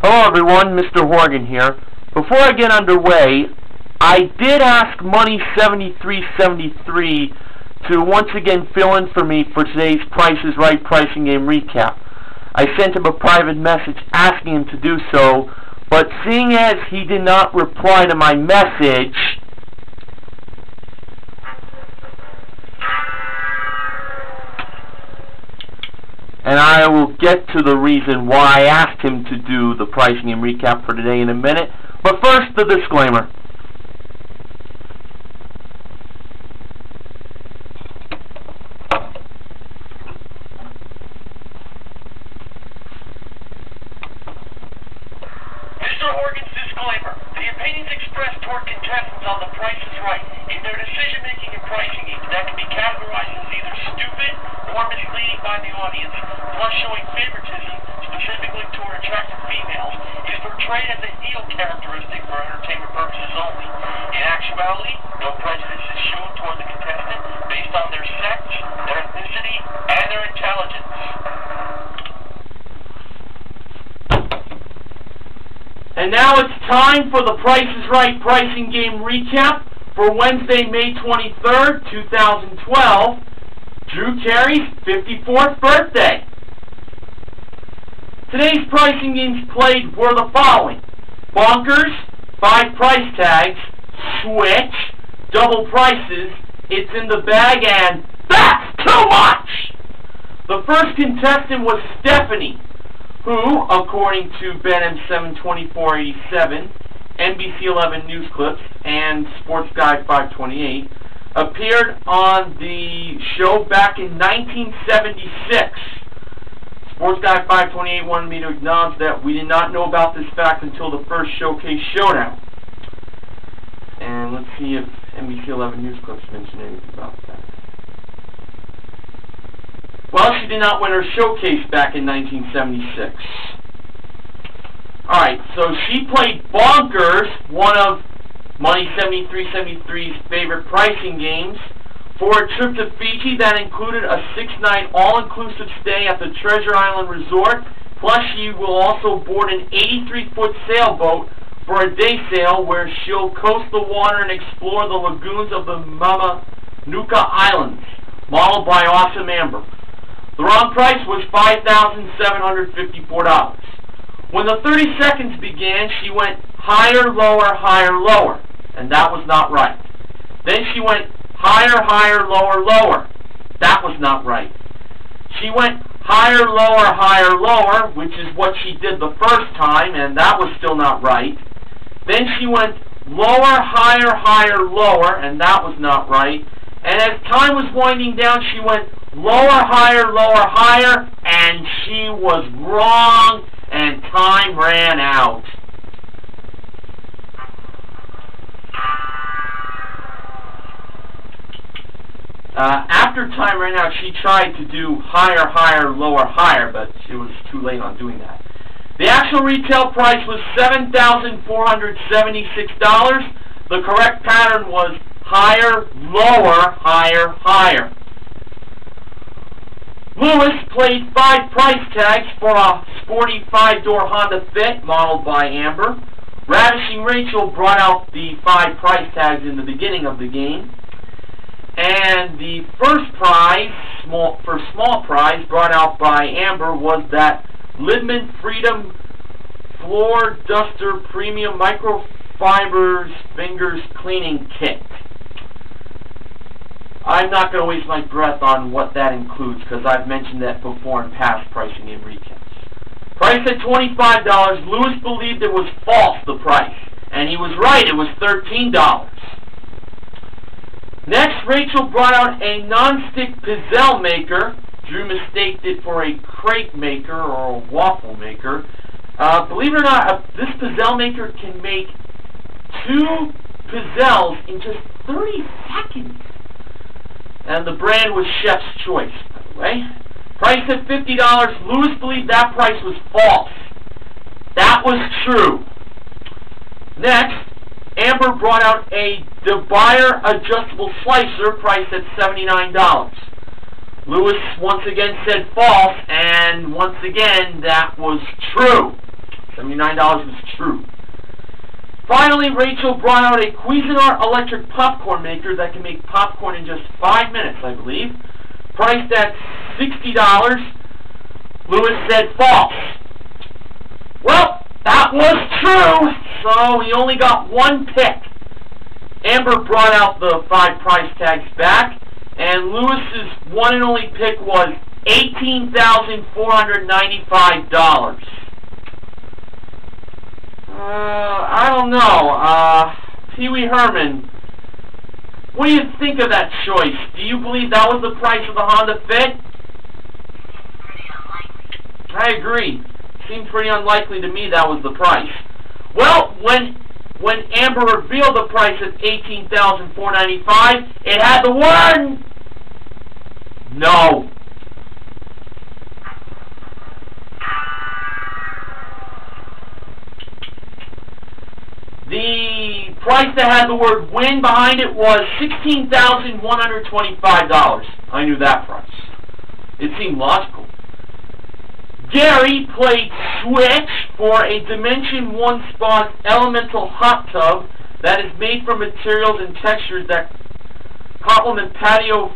Hello everyone, Mr. Horgan here. Before I get underway, I did ask Money7373 to once again fill in for me for today's Price is Right pricing game recap. I sent him a private message asking him to do so, but seeing as he did not reply to my message, and I will get to the reason why I asked him to do the pricing and recap for today in a minute. But first, the disclaimer. Mr. Horgan's disclaimer. The opinions expressed toward contestants on The Price is Right in their decision-making and pricing games that can be categorized as either stupid or misleading by the audience, plus showing favoritism specifically toward attractive females, is portrayed as a heel characteristic for entertainment purposes only. In actuality, no prejudice is shown toward the contestant based on their sex, their ethnicity, and their intelligence. And now it's time for the Price is Right pricing game recap for Wednesday, May 23rd, 2012, Drew Carey's 54th birthday. Today's pricing games played were the following: Bonkers, 5 price tags, Switch, double prices, It's in the Bag, and That's Too Much! The first contestant was Stephanie, who, according to Ben M72487, NBC 11 News Clips, and Sports Guide 528, appeared on the show back in 1976. Sports Guide 528 wanted me to acknowledge that we did not know about this fact until the first Showcase Showdown. And let's see if NBC 11 News Clips mentioned anything about that. Well, she did not win her showcase back in 1976. Alright, so she played Bonkers, one of Money7373's favorite pricing games, for a trip to Fiji that included a 6-night all-inclusive stay at the Treasure Island Resort, plus she will also board an 83-foot sailboat for a day sail where she'll coast the water and explore the lagoons of the Mamanuca Islands, modeled by Awesome Amber. The wrong price was $5,754. When the 30 seconds began, she went higher, lower, and that was not right. Then she went higher, lower. That was not right. She went higher, lower, which is what she did the first time, and that was still not right. Then she went lower, higher, lower, and that was not right. And as time was winding down, she went lower, higher, and she was wrong, and time ran out. After time ran out, she tried to do higher, lower, but it was too late on doing that. The actual retail price was $7,476. The correct pattern was higher, lower, higher. Lewis played 5 price tags for a sporty 5-door Honda Fit modeled by Amber. Ravishing Rachel brought out the 5 price tags in the beginning of the game. And the first prize, small prize, brought out by Amber was that Lidman Freedom Floor Duster Premium Microfibers Fingers Cleaning Kit. I'm not going to waste my breath on what that includes because I've mentioned that before in past pricing game recaps. Priced at $25, Lewis believed it was false, the price. And he was right, it was $13. Next, Rachel brought out a non-stick pizzelle maker. Drew mistaked it for a crepe maker or a waffle maker. Believe it or not, this pizzelle maker can make 2 pizzelles in just 30 seconds. And the brand was Chef's Choice, by the way. Priced at $50, Lewis believed that price was false. That was true. Next, Amber brought out a DeBuyer adjustable slicer priced at $79. Lewis once again said false, and once again that was true. $79 was true. Finally, Rachel brought out a Cuisinart electric popcorn maker that can make popcorn in just 5 minutes, I believe. Priced at $60. Lewis said false. Well, that was true, so he only got one pick. Amber brought out the 5 price tags back, and Lewis's one and only pick was $18,495. I don't know. Pee Wee Herman, what do you think of that choice? Do you believe that was the price of the Honda Fit? I agree. Seemed pretty unlikely to me that was the price. Well, when Amber revealed the price of $18,495, it had the word no. The price that had the word win behind it was $16,125. I knew that price. It seemed logical. Gary played Switch for a Dimension 1 Spawn elemental hot tub that is made from materials and textures that complement patio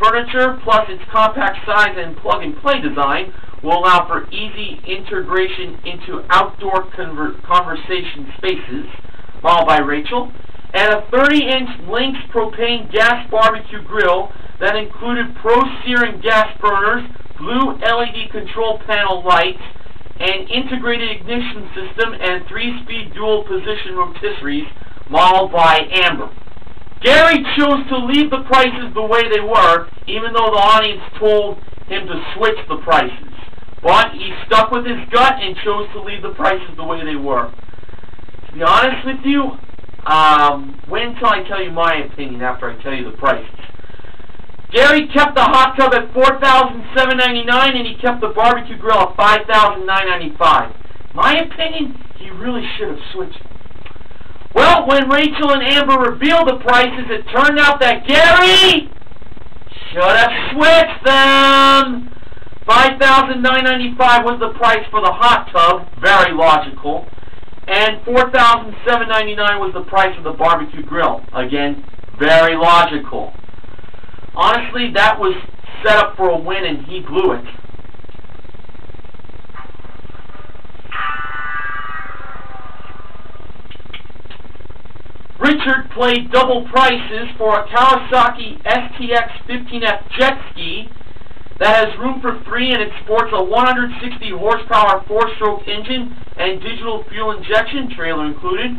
furniture, plus its compact size and plug-and-play design will allow for easy integration into outdoor conversation spaces, modeled by Rachel, and a 30-inch Lynx propane gas barbecue grill that included pro sear and gas burners, blue LED control panel lights, an integrated ignition system, and 3-speed dual position rotisseries, modeled by Amber. Gary chose to leave the prices the way they were, even though the audience told him to switch the prices. But he stuck with his gut and chose to leave the prices the way they were. To be honest with you, wait until I tell you my opinion after I tell you the prices. Gary kept the hot tub at $4,799 and he kept the barbecue grill at $5,995. My opinion, he really should have switched. Well, when Rachel and Amber revealed the prices, it turned out that Gary should have switched them. $5,995 was the price for the hot tub, very logical, and $4,799 was the price of the barbecue grill, again, very logical. Honestly, that was set up for a win and he blew it. Richard played double prices for a Kawasaki STX 15F jet ski that has room for 3 and it sports a 160 horsepower 4-stroke engine and digital fuel injection trailer included,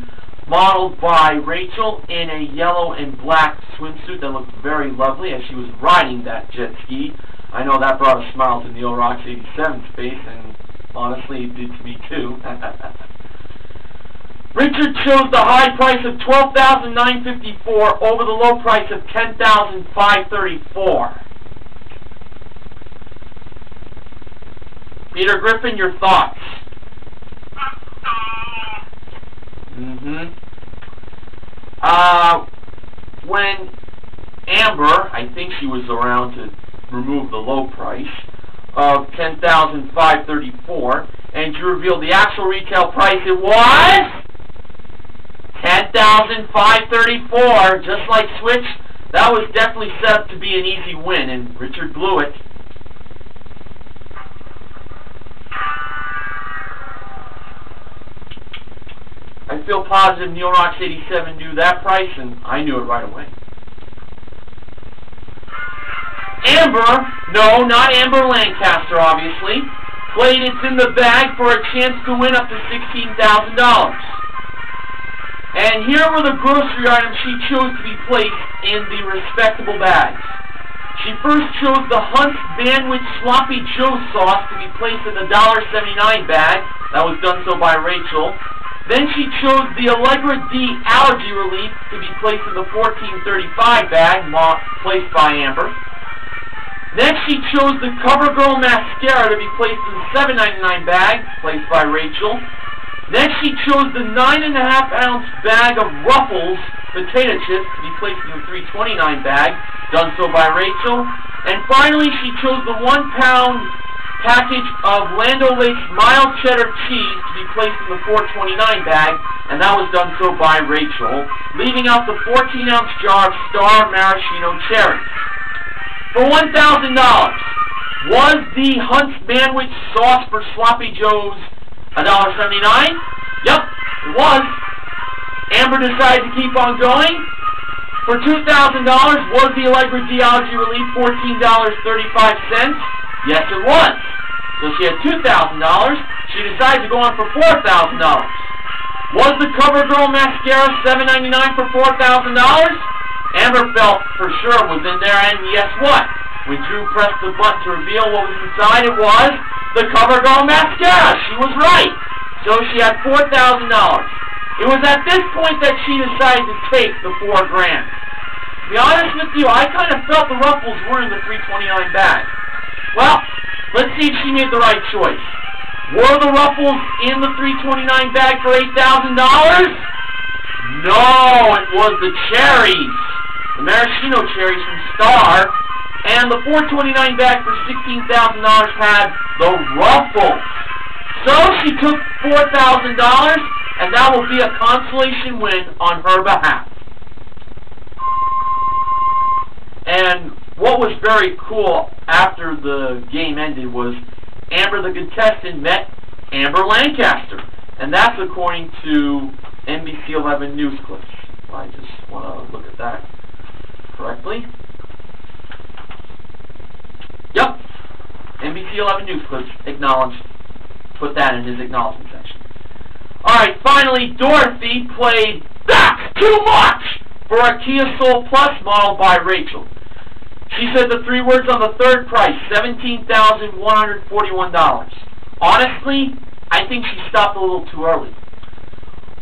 modeled by Rachel in a yellow and black swimsuit that looked very lovely as she was riding that jet ski. I know that brought a smile to Neil Rock's 87's face, and honestly it did to me too. Richard chose the high price of $12,954 over the low price of $10,534. Peter Griffin, your thoughts? When Amber, I think she was around to remove the low price of $10,534, and you revealed the actual retail price, it was $10,534. Just like Switch, that was definitely set up to be an easy win, and Richard blew it. I feel positive Neil Rocks 87 knew that price, and I knew it right away. Amber, no, not Amber Lancaster, obviously, played It's in the Bag for a chance to win up to $16,000. And here were the grocery items she chose to be placed in the respectable bags. She first chose the Hunt's Bandwidth Sloppy Joe sauce to be placed in the $1.79 bag. That was done so by Rachel. Then she chose the Allegra D Allergy Relief to be placed in the $14.35 bag, placed by Amber. Next she chose the CoverGirl Mascara to be placed in the $7.99 bag, placed by Rachel. Next she chose the 9.5-ounce bag of Ruffles potato chips to be placed in the $3.29 bag, done so by Rachel. And finally she chose the 1-pound package of Land O'Lakes mild cheddar cheese to be placed in the 429 bag, and that was done so by Rachel, leaving out the 14-ounce jar of Star Maraschino cherries. For $1,000, was the Hunt's Manwich sauce for Sloppy Joe's $1.79? Yep, it was. Amber decided to keep on going. For $2,000, was the Allegra Geology Relief $14.35? Yes, it was. So she had $2,000. She decided to go on for $4,000. Was the CoverGirl Mascara $7.99 for $4,000? Amber felt for sure it was in there, and guess what? When Drew pressed the button to reveal what was inside, it was the CoverGirl Mascara. She was right. So she had $4,000. It was at this point that she decided to take the $4 grand. To be honest with you, I kind of felt the ruffles were in the 329 bag. Well, let's see if she made the right choice. Were the ruffles in the 329 bag for $8,000? No, it was the cherries. The maraschino cherries from Star. And the 429 bag for $16,000 had the ruffles. So she took $4,000, and that will be a consolation win on her behalf. And what was very cool after the game ended was Amber the contestant met Amber Lancaster. And that's according to NBC 11 news clips. I just want to look at that correctly. Yep. NBC 11 news clips acknowledged, put that in his acknowledgement section. Alright, finally, Dorothy played That's Too Much for a Kia Soul Plus model by Rachel. She said the 3 words on the third price, $17,141. Honestly, I think she stopped a little too early.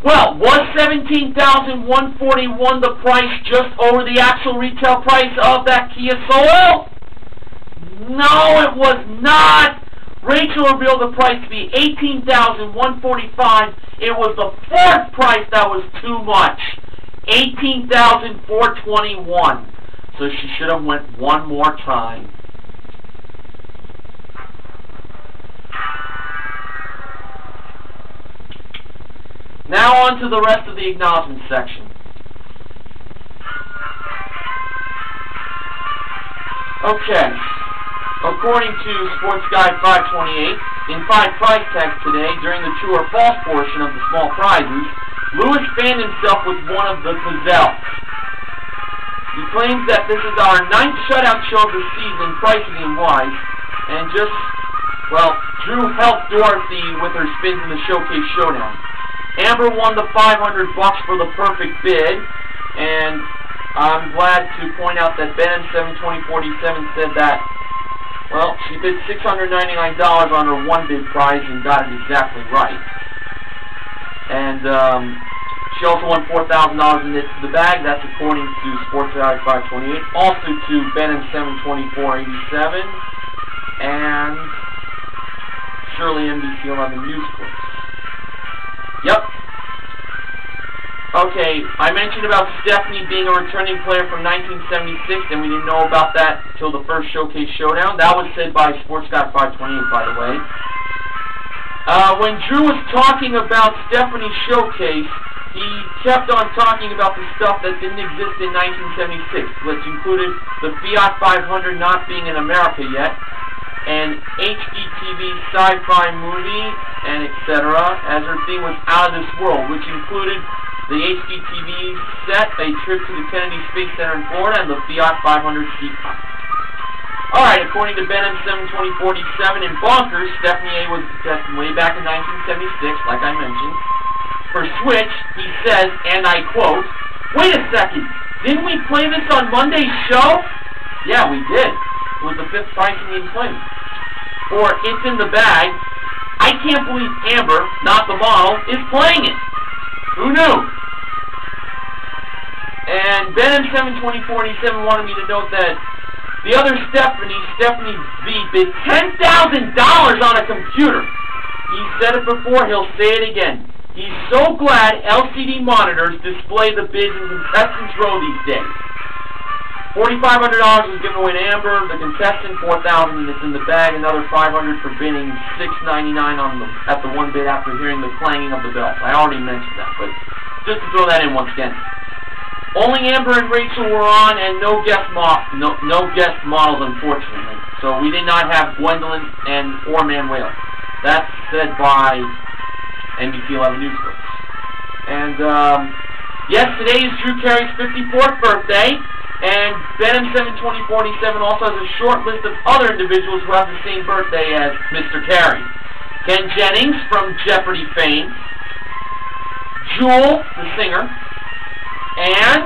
Well, was $17,141 the price just over the actual retail price of that Kia Soul? No, it was not. Rachel revealed the price to be $18,145. It was the 4th price that was too much, $18,421. So she should have went one more time. Now on to the rest of the acknowledgement section. Okay. According to Sports Guide 528, in 5 price tags today, during the true or false portion of the small prizes, Lewis fanned himself with one of the gazelles. He claims that this is our 9th shutout show of the season, pricing-wise, and just, well, Drew helped Dorothy with her spins in the Showcase Showdown. Amber won the $500 for the perfect bid, and I'm glad to point out that Ben72047 said that, well, she bid $699 on her one bid prize and got it exactly right. And she also won $4,000 in the bag. That's according to Sports Guide 528. Also to Ben72487 and Shirley NBC 11 News Clips. Yep. Okay, I mentioned about Stephanie being a returning player from 1976, and we didn't know about that until the first Showcase Showdown. That was said by Sports Guide 528, by the way. When Drew was talking about Stephanie's showcase, he kept on talking about the stuff that didn't exist in 1976, which included the Fiat 500 not being in America yet, an HDTV sci-fi movie, and etc., as her theme was Out of This World, which included the HDTV set, a trip to the Kennedy Space Center in Florida, and the Fiat 500 Seacock. Alright, according to Ben72047 in Bonkers, Stephanie A. was a contestant way back in 1976, like I mentioned. For Switch, he says, and I quote, "Wait a second, didn't we play this on Monday's show?" Yeah, we did. It was the 5th pricing game played. Or It's in the Bag, I can't believe Amber, not the model, is playing it. Who knew? And Ben72047 wanted me to note that the other Stephanie V, bid $10,000 on a computer. He said it before, he'll say it again. He's so glad LCD monitors display the bids in Contestants Row these days. $4,500 was given away to Amber. The contestant, $4,000, and it's in the bag. Another $500 for bidding $6.99 on at the one bid after hearing the clanging of the bells. I already mentioned that, but just to throw that in once again. Only Amber and Rachel were on, and no guest models, unfortunately. So we did not have Gwendolyn or Manuela. That's said by NBC 11 News Clips. And yes, today is Drew Carey's 54th birthday. And Benham72047 also has a short list of other individuals who have the same birthday as Mr. Carey. Ken Jennings from Jeopardy fame, Jewel, the singer, and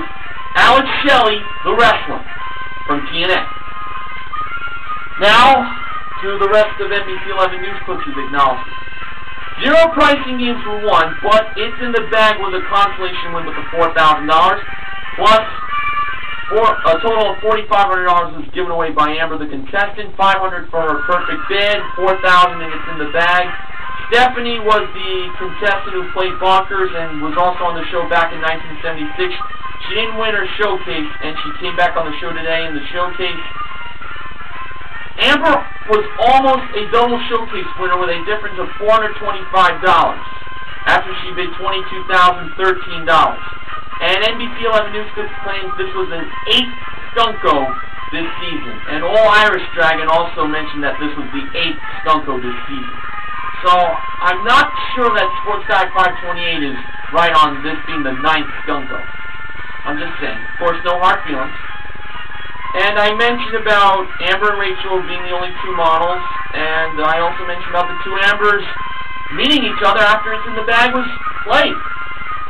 Alex Shelley, the wrestler, from TNA. Now, to the rest of NBC 11 News Clips' acknowledgement. 0 pricing games were won, but it's in the bag with a consolation win with the $4,000, plus a total of $4,500 was given away by Amber, the contestant, $500 for her perfect bid, $4,000 and it's in the bag. Stephanie was the contestant who played Bonkers and was also on the show back in 1976. She didn't win her showcase, and she came back on the show today in the showcase. Amber was almost a double showcase winner with a difference of $425 after she bid $22,013. And NBC 11 News Clips claims this was an 8th Skunko this season. And All Irish Dragon also mentioned that this was the 8th Skunko this season. So I'm not sure that Sports Guy 528 is right on this being the 9th Skunko. I'm just saying. Of course, no hard feelings. And I mentioned about Amber and Rachel being the only 2 models. And I also mentioned about the 2 Ambers meeting each other after It's in the Bag was played.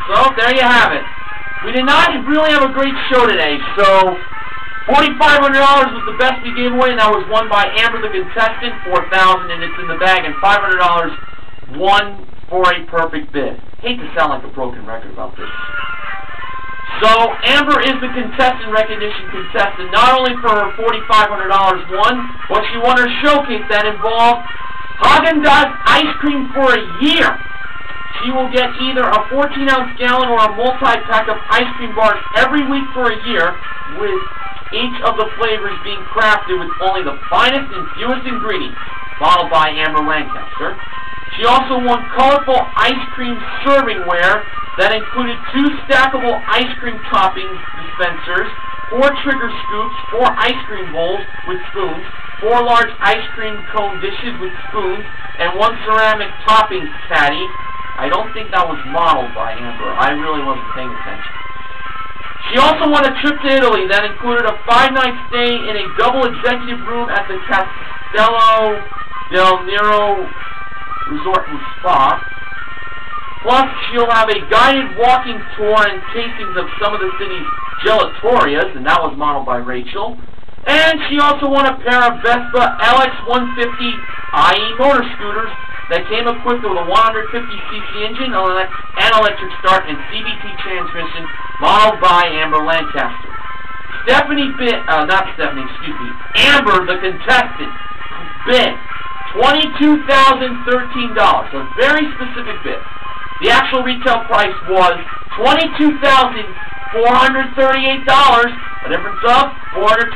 So there you have it. We did not really have a great show today, so $4,500 was the best we gave away, and that was won by Amber, the contestant, $4,000, and it's in the bag, and $500 won for a perfect bid. Hate to sound like a broken record about this. So Amber is the contestant recognition contestant, not only for her $4,500 won, but she won her showcase that involved Haagen-Dazs ice cream for a year. She will get either a 14-ounce gallon or a multi-pack of ice cream bars every week for a year, with each of the flavors being crafted with only the finest and fewest ingredients, bottled by Amber Lancaster. She also won colorful ice cream servingware that included 2 stackable ice cream toppings dispensers, 4 trigger scoops, 4 ice cream bowls with spoons, 4 large ice cream cone dishes with spoons, and 1 ceramic toppings caddy. I don't think that was modeled by Amber. I really wasn't paying attention. She also won a trip to Italy that included a 5-night stay in a double executive room at the Castello del Nero Resort and Spa. Plus, she'll have a guided walking tour and tastings of some of the city's gelatorias, and that was modeled by Rachel. And she also won a pair of Vespa LX150 IE motor scooters that came equipped with a 150cc engine and electric start and CVT transmission, modeled by Amber Lancaster. Amber, the contestant, bid $22,013, a very specific bid. The actual retail price was $22,438, a difference of $425.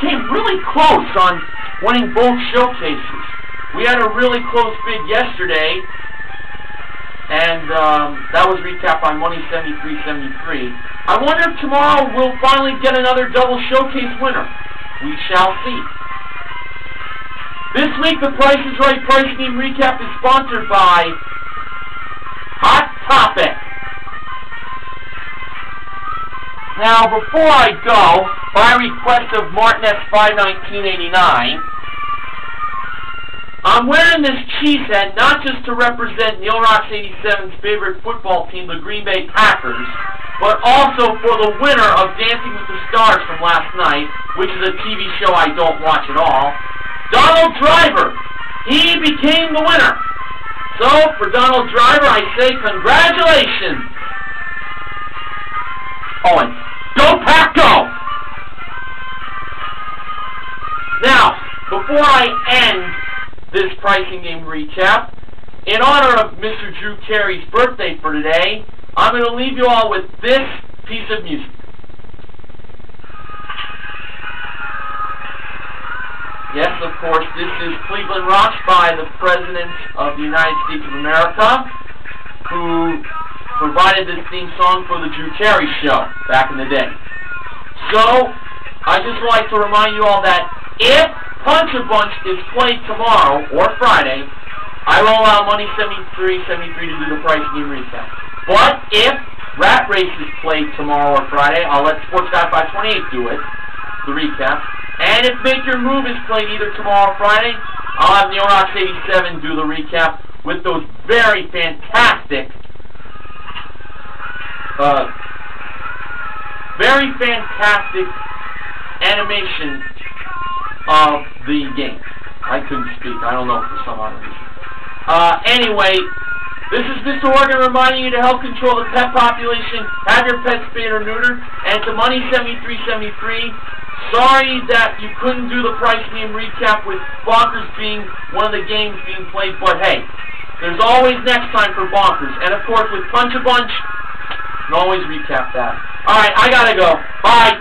Came really close on winning both showcases. We had a really close bid yesterday, and that was recapped by Money7373. I wonder if tomorrow we'll finally get another double showcase winner. We shall see. This week, the Price is Right Price Game Recap is sponsored by Hot Topic. Now, before I go, by request of Martinez51989, I'm wearing this cheese hat not just to represent Neil Rock's 87's favorite football team, the Green Bay Packers, but also for the winner of Dancing with the Stars from last night, which is a TV show I don't watch at all, Donald Driver. He became the winner. So, for Donald Driver, I say congratulations. Oh, and go Pack Go! Now, before I end this pricing game recap, in honor of Mr. Drew Carey's birthday for today, I'm going to leave you all with this piece of music. Yes, of course, this is Cleveland Rocks by the President of the United States of America, who provided this theme song for the Drew Carey show back in the day. So, I just like to remind you all that if Punch a Bunch is played tomorrow or Friday, I will allow Money 73 to do the price game recap. But if Rat Race is played tomorrow or Friday, I'll let Sports Guy 528 do it, the recap. And if Make Your Move is played either tomorrow or Friday, I'll have Neorox 87 do the recap with those very fantastic, animation of the game. I couldn't speak. I don't know for some odd reason. Anyway, this is Mr. Horgan reminding you to help control the pet population, have your pets spayed or neutered, and to Money 7373. Sorry that you couldn't do the price game recap with Bonkers being one of the games being played, but hey, there's always next time for Bonkers. And of course, with Punch a Bunch, you can always recap that. Alright, I gotta go. Bye!